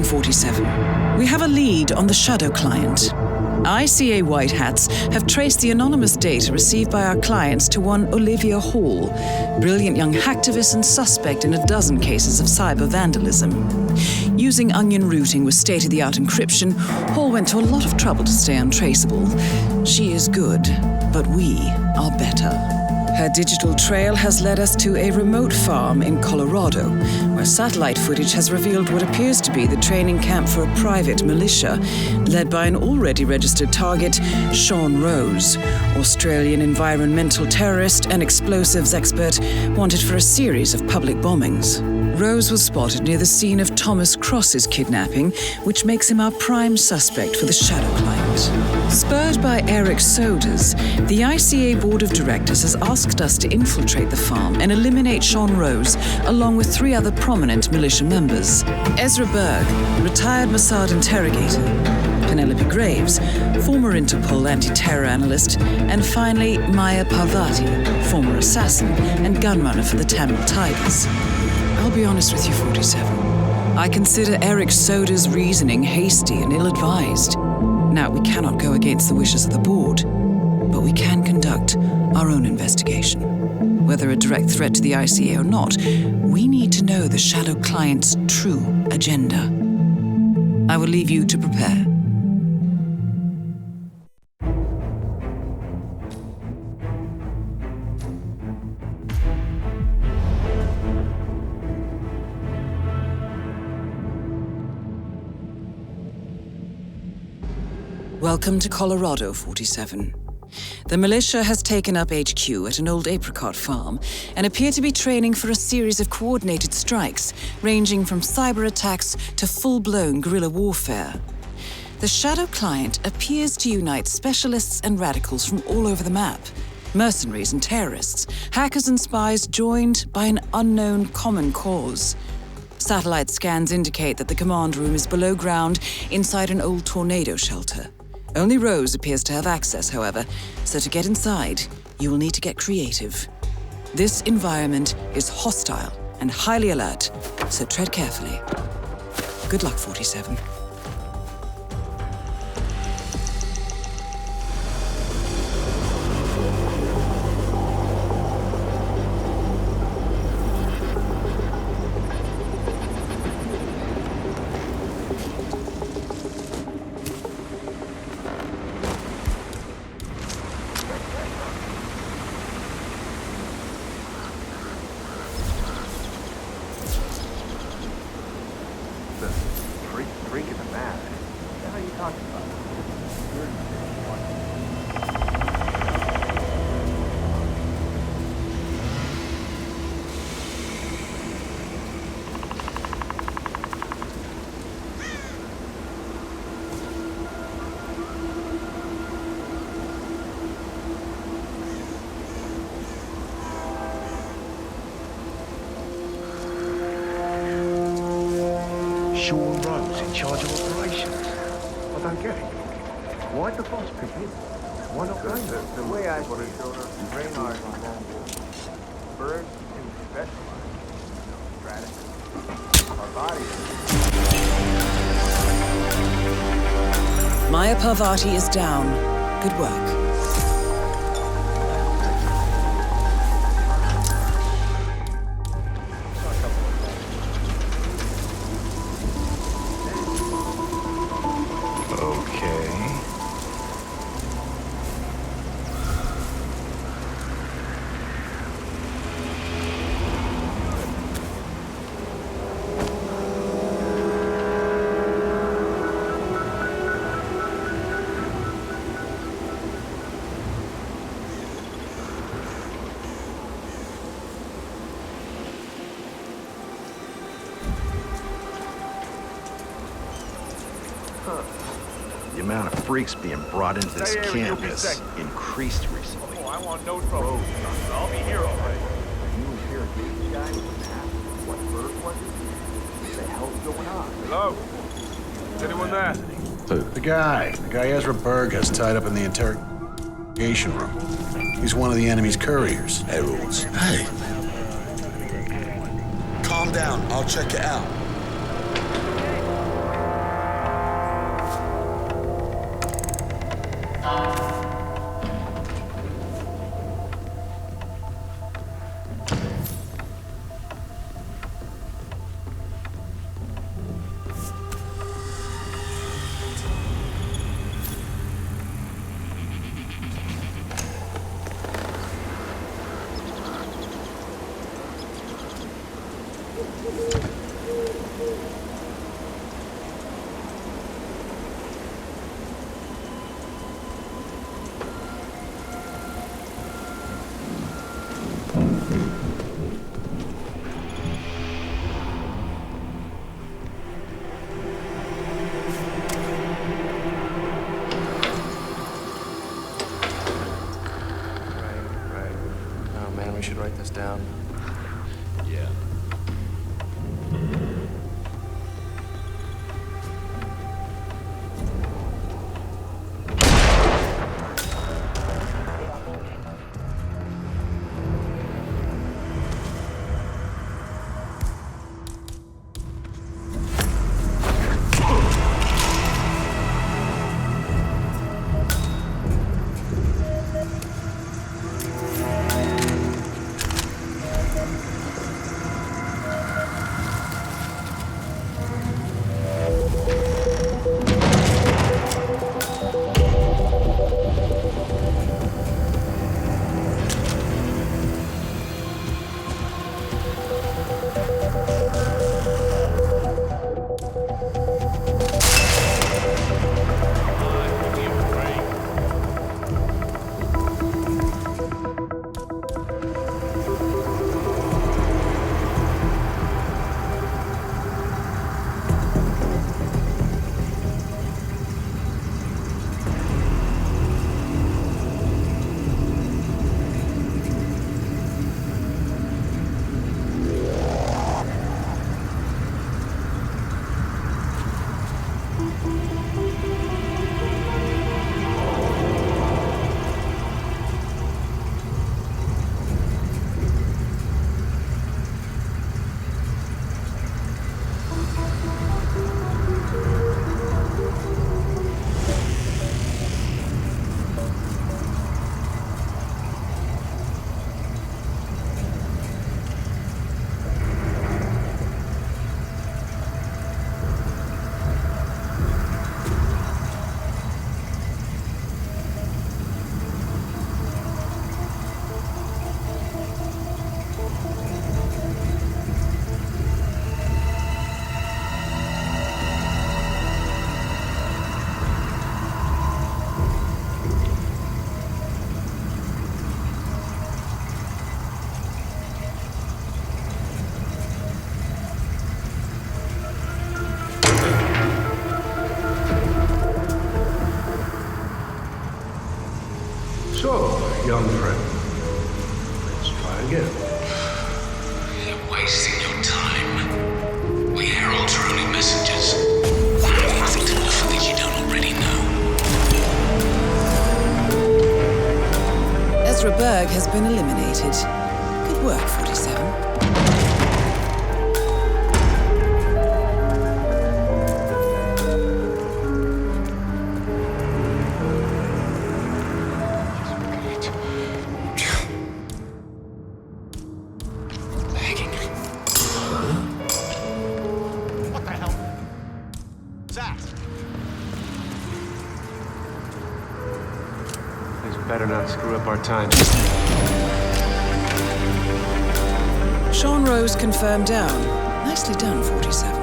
47. We have a lead on the Shadow client. ICA White Hats have traced the anonymous data received by our clients to one Olivia Hall, brilliant young hacktivist and suspect in a dozen cases of cyber vandalism. Using onion routing with state-of-the-art encryption, Hall went to a lot of trouble to stay untraceable. She is good, but we are better. Her digital trail has led us to a remote farm in Colorado, where satellite footage has revealed what appears to be the training camp for a private militia, led by an already registered target, Sean Rose, Australian environmental terrorist and explosives expert wanted for a series of public bombings. Rose was spotted near the scene of Thomas Cross's kidnapping, which makes him our prime suspect for the Shadow client. Spurred by Eric Soders, the ICA Board of Directors has asked us to infiltrate the farm and eliminate Sean Rose, along with 3 other prominent militia members. Ezra Berg, retired Mossad interrogator, Penelope Graves, former Interpol anti-terror analyst, and finally Maya Parvati, former assassin and gunrunner for the Tamil Tigers. I'll be honest with you, 47. I consider Eric Soda's reasoning hasty and ill-advised. Now, we cannot go against the wishes of the board, but we can conduct our own investigation. Whether a direct threat to the ICA or not, we need to know the Shadow client's true agenda. I will leave you to prepare. Welcome to Colorado, 47. The militia has taken up HQ at an old apricot farm and appear to be training for a series of coordinated strikes, ranging from cyber attacks to full-blown guerrilla warfare. The Shadow client appears to unite specialists and radicals from all over the map. Mercenaries and terrorists, hackers and spies joined by an unknown common cause. Satellite scans indicate that the command room is below ground inside an old tornado shelter. Only Rose appears to have access, however, so to get inside, you will need to get creative. This environment is hostile and highly alert, so tread carefully. Good luck, 47. Sean Rose in charge of operations. I don't get it. Why'd the boss pick him? Why not blame him? The way I see it, Raynard on board. Bird can specialize, strategy. Our bodies. Maya Parvati is down. Good work. The amount of freaks being brought into this camp has increased recently. Oh, I want no trouble. I'll be here all right. You was here a big guy with a map? What bird was it? What the hell's going on? Hello? Is anyone there? The guy Ezra Berg has tied up in the interrogation room. He's one of the enemy's couriers. Heralds. Hey. Calm down. I'll check it out. We should write this down. Yeah. So, young friend, let's try again. You're wasting your time. We heralds are only messengers. We have nothing to offer that you don't already know. Ezra Berg has been eliminated. Good work, 47. Better not screw up our time. Sean Rose confirmed down. Nicely done, 47.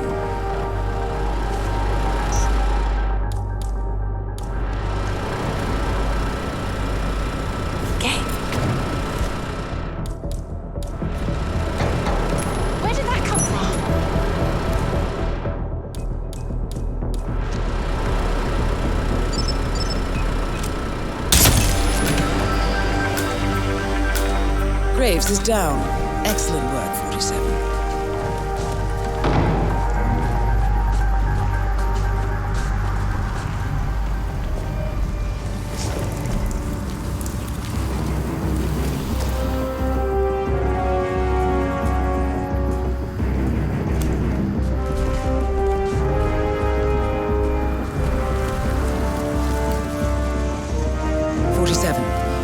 Where did that come from? Graves is down. Excellent work, 47.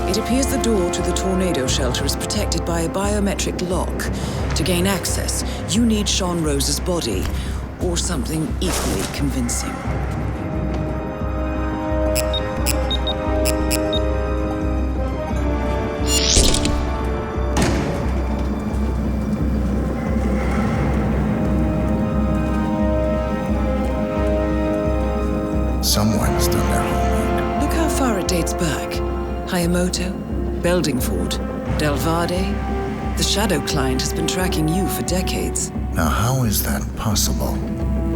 It appears the door to the tornado shelter is protected by a biometric lock. To gain access, you need Sean Rose's body, or something equally convincing. Someone's done their homework. Look how far it dates back. Hayamoto, Beldingford, Delvade. The Shadow Client has been tracking you for decades. Now, how is that possible?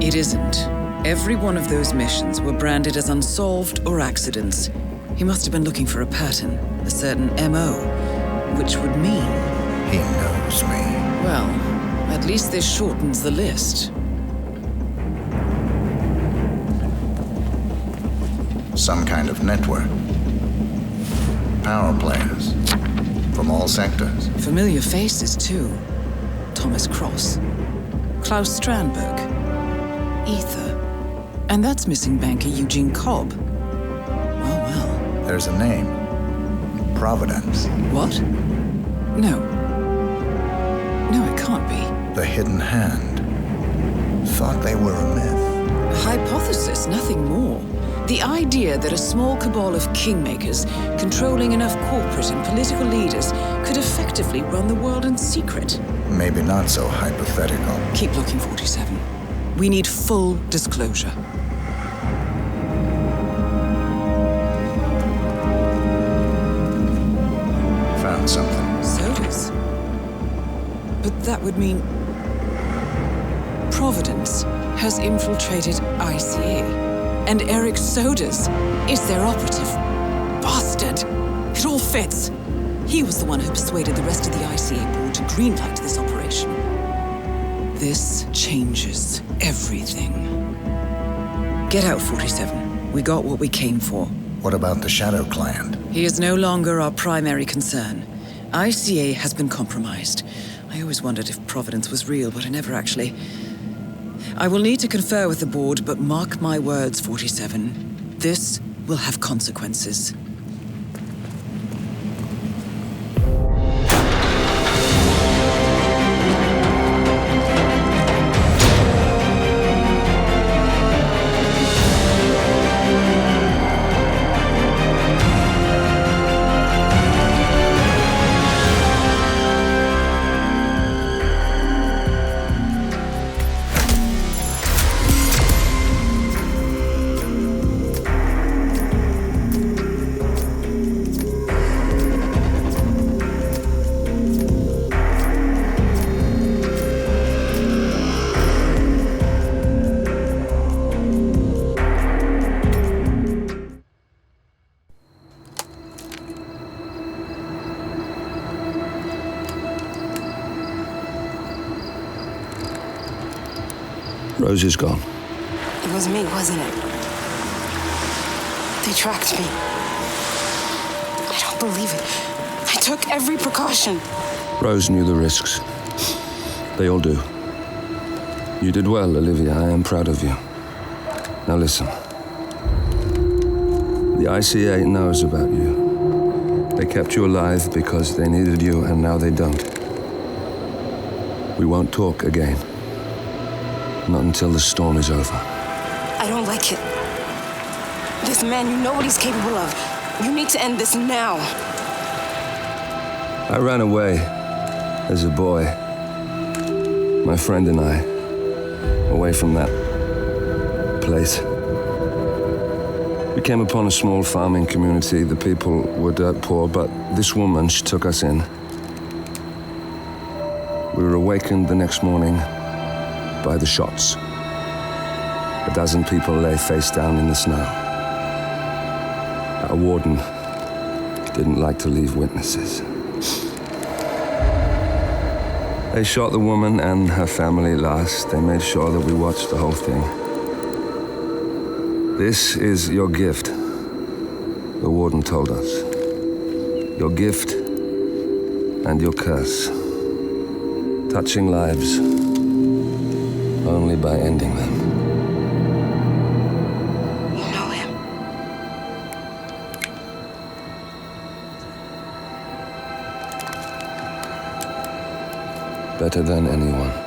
It isn't. Every one of those missions were branded as unsolved or accidents. He must have been looking for a pattern, a certain MO, which would mean... He knows me. Well, at least this shortens the list. Some kind of network. Power players. From all sectors. Familiar faces, too. Thomas Cross, Klaus Strandberg, Ether. And that's missing banker Eugene Cobb. Oh, well. There's a name. Providence. What? No. No, it can't be. The Hidden Hand. Thought they were a myth. A hypothesis, nothing more. The idea that a small cabal of kingmakers, controlling enough corporate and political leaders, could effectively run the world in secret. Maybe not so hypothetical. Keep looking, 47. We need full disclosure. Found something. Sodas? But that would mean... Providence has infiltrated ICA. And Eric Sodas is their operative. Bastard! It all fits. He was the one who persuaded the rest of the ICA board to greenlight this operation. This changes everything. Get out, 47. We got what we came for. What about the Shadow Client? He is no longer our primary concern. ICA has been compromised. I always wondered if Providence was real, but I never actually... I will need to confer with the board, but mark my words, 47. This will have consequences. Rose is gone. It was me, wasn't it? They tracked me. I don't believe it. I took every precaution. Rose knew the risks. They all do. You did well, Olivia. I am proud of you. Now listen. The ICA knows about you. They kept you alive because they needed you, and now they don't. We won't talk again. Not until the storm is over. I don't like it. This man, you know what he's capable of. You need to end this now. I ran away as a boy. My friend and I. Away from that place. We came upon a small farming community. The people were dirt poor, but this woman, she took us in. We were awakened the next morning by the shots. A dozen people lay face down in the snow. Our warden didn't like to leave witnesses. They shot the woman and her family last. They made sure that we watched the whole thing. This is your gift, the warden told us. Your gift and your curse. Touching lives only by ending them. You know him. better than anyone.